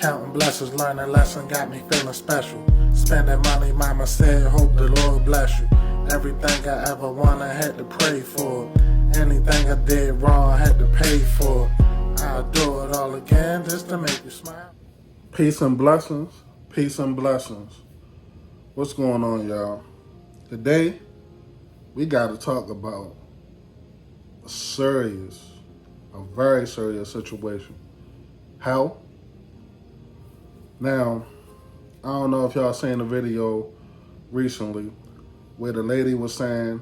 Counting blessings, learning lesson got me feeling special. Spending money, mama said, hope the Lord bless you. Everything I ever wanted, had to pray for. Anything I did wrong, had to pay for. I'll do it all again just to make you smile. Peace and blessings. Peace and blessings. What's going on, y'all? Today, we got to talk about a very serious situation. Hell. Now, I don't know if y'all seen the video recently where the lady was saying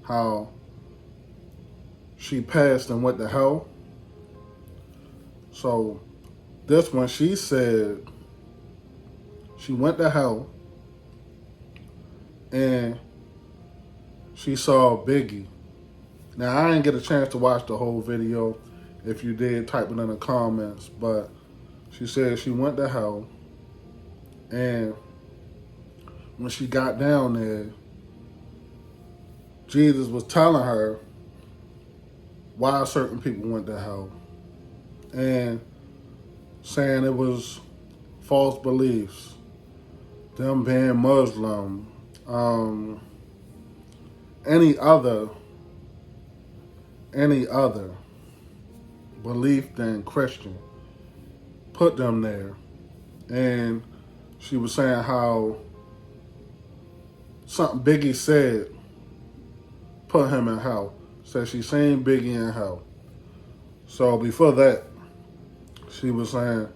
how she passed and went to hell. So this one, she said she went to hell and she saw Biggie. Now, I didn't get a chance to watch the whole video. If you did, type it in the comments. But she said she went to hell, and when she got down there, Jesus was telling her why certain people went to hell and saying it was false beliefs, them being Muslim, any other belief than Christian, put them there. And she was saying how something Biggie said put him in hell. Said she seen Biggie in hell. So before that, she was saying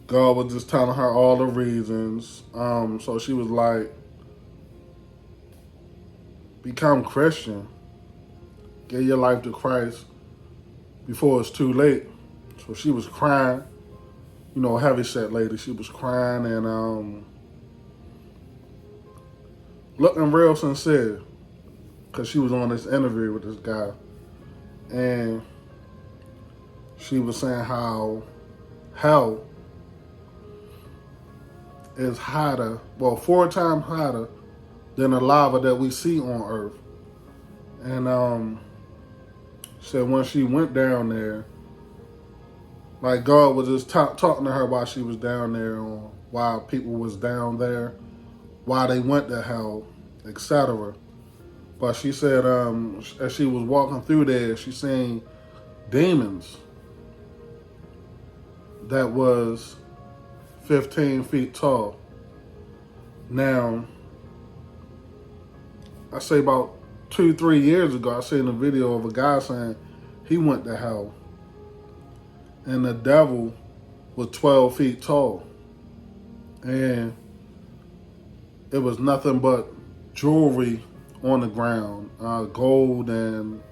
God was just telling her all the reasons. So she was like, become Christian. Give your life to Christ before it's too late. So she was crying. You know, heavy set lady. She was crying and looking real sincere because she was on this interview with this guy. And she was saying how hell is hotter, 4 times hotter than the lava that we see on Earth. And said when she went down there, like God was just talking to her while she was down there, or while people was down there, why they went to hell, etc. But she said as she was walking through there, she seen demons that was 15 feet tall. Now, I say about 2-3 years ago, I seen a video of a guy saying he went to hell. And the devil was 12 feet tall. And it was nothing but jewelry on the ground, gold and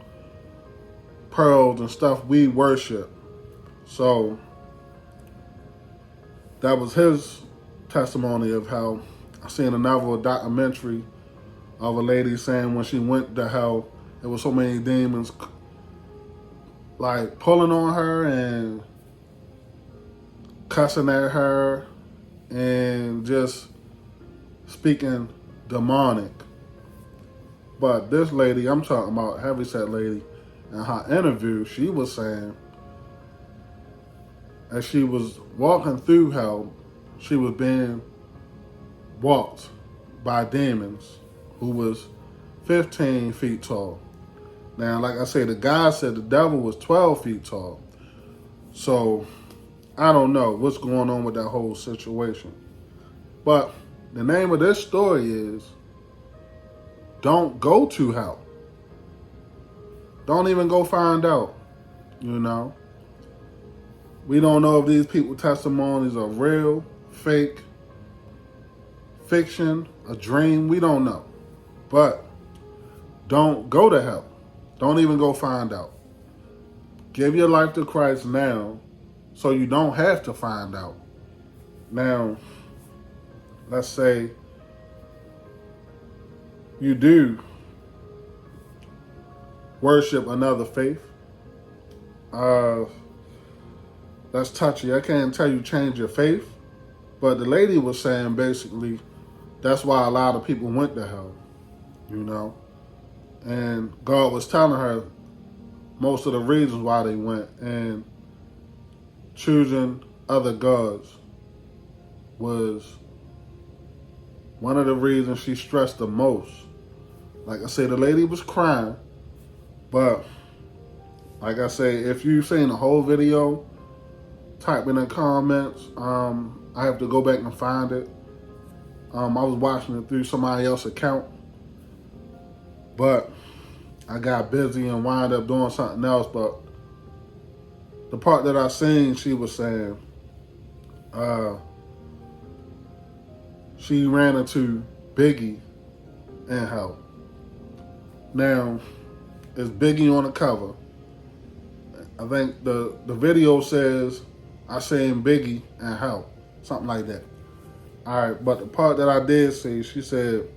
pearls and stuff we worship. So that was his testimony of how. I seen another documentary of a lady saying when she went to hell, there was so many demons like pulling on her and cussing at her and just speaking demonic. But this lady, I'm talking about heavyset lady, in her interview, she was saying as she was walking through hell, she was being walked by demons who was 15 feet tall. Now, like I say, the guy said the devil was 12 feet tall. So, I don't know what's going on with that whole situation. But the name of this story is Don't Go to Hell. Don't even go find out, you know. We don't know if these people's testimonies are real, fake, fiction, a dream. We don't know. But don't go to hell. Don't even go find out. Give your life to Christ now so you don't have to find out. Now, let's say you do worship another faith. That's touchy. I can't tell you change your faith. But the lady was saying basically that's why a lot of people went to hell, you know. And God was telling her most of the reasons why they went and choosing other gods was one of the reasons she stressed the most. Like I said, the lady was crying, but like I say, if you've seen the whole video, type in the comments. I have to go back and find it. I was watching it through somebody else's account, but I got busy and wound up doing something else. But the part that I seen, she was saying, she ran into Biggie in hell. Now, is Biggie on the cover? I think the video says, I seen Biggie in hell. Something like that. All right, but the part that I did see, she said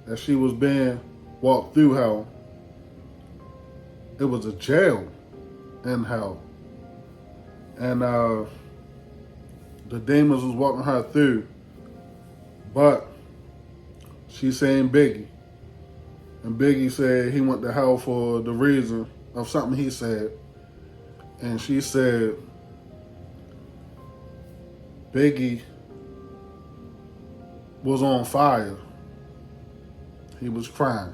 that she was being walked through hell. It was a jail in hell. And the demons was walking her through. But she seen Biggie. And Biggie said he went to hell for the reason of something he said. And she said Biggie was on fire. He was crying.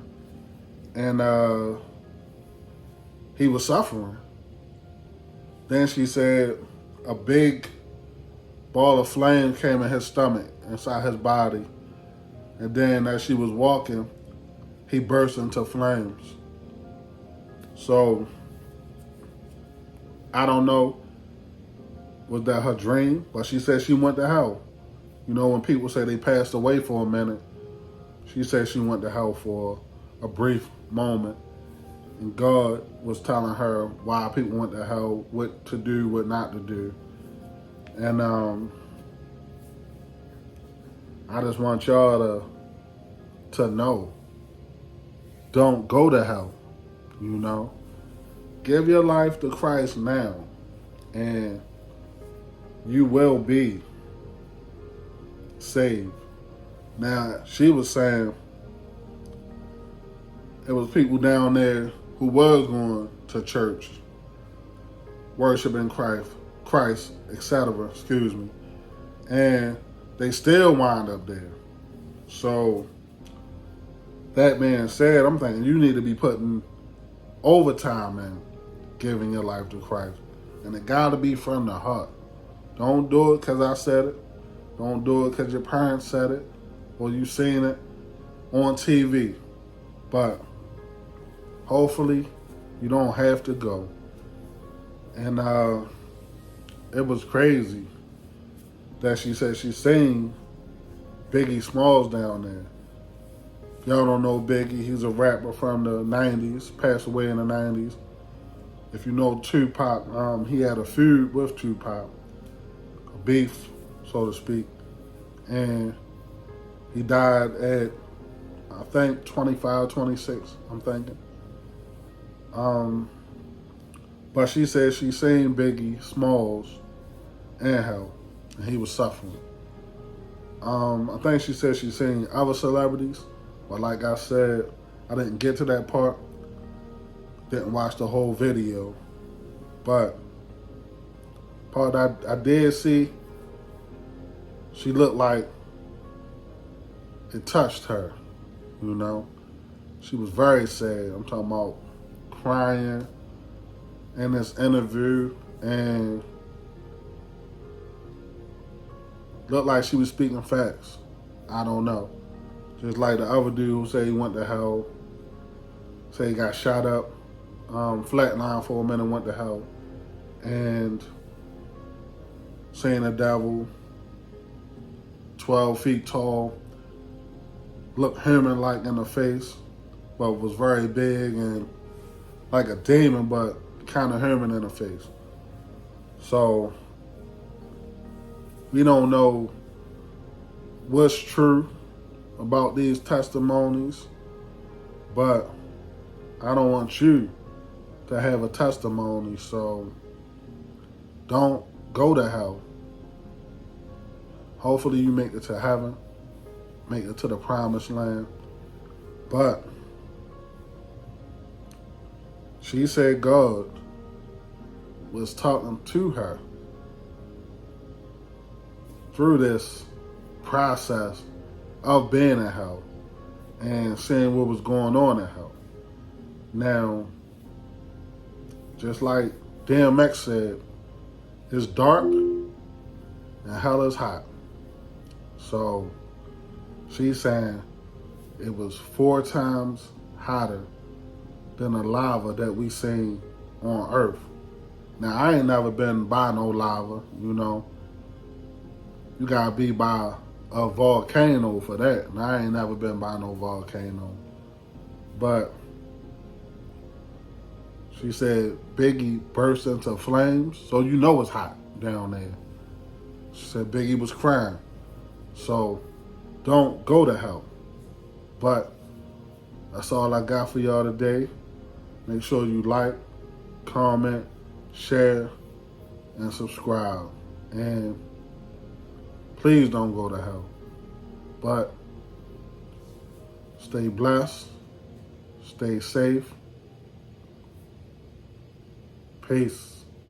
And he was suffering. Then she said a big ball of flame came in his stomach, inside his body. And then as she was walking, he burst into flames. So, I don't know, was that her dream? But she said she went to hell. You know, when people say they passed away for a minute, she said she went to hell for a brief moment. And God was telling her why people went to hell, what to do, what not to do. And I just want y'all to know, don't go to hell, you know. Give your life to Christ now, and you will be saved. Now, she was saying it was people down there who was going to church, worshiping Christ, etc., excuse me, and they still wind up there. So, that being said, I'm thinking you need to be putting overtime in giving your life to Christ. And it got to be from the heart. Don't do it because I said it. Don't do it because your parents said it or you seen it on TV. But hopefully you don't have to go. And it was crazy that she said she seen Biggie Smalls down there. Y'all don't know Biggie. He's a rapper from the 90s, passed away in the 90s. If you know Tupac, he had a feud with Tupac, a beef, so to speak. And he died at, I think, 25, 26, I'm thinking. But she said she seen Biggie Smalls in hell, and he was suffering. I think she said she seen other celebrities, but like I said, I didn't get to that part. Didn't watch the whole video. But part I did see, she looked like it touched her, you know. She was very sad. I'm talking about crying in this interview, and looked like she was speaking facts. I don't know. Just like the other dude who said he went to hell, say he got shot up, flatlined for a minute, went to hell, and seeing the devil 12 feet tall, looked human-like in the face, but was very big and like a demon, but kind of human in the face. So we don't know what's true about these testimonies, but I don't want you to have a testimony, so don't go to hell. Hopefully you make it to heaven, make it to the promised land. But she said God was talking to her through this process of being in hell and seeing what was going on in hell. Now, just like DMX said, it's dark and hell is hot. So she's saying it was 4 times hotter than the lava that we seen on Earth. Now, I ain't never been by no lava, you know. You gotta be by a volcano for that. And I ain't never been by no volcano. But she said Biggie burst into flames, so you know it's hot down there. She said Biggie was crying. So don't go to hell. But that's all I got for y'all today. Make sure you like, comment, share, and subscribe. And please don't go to hell. But stay blessed, stay safe. Peace.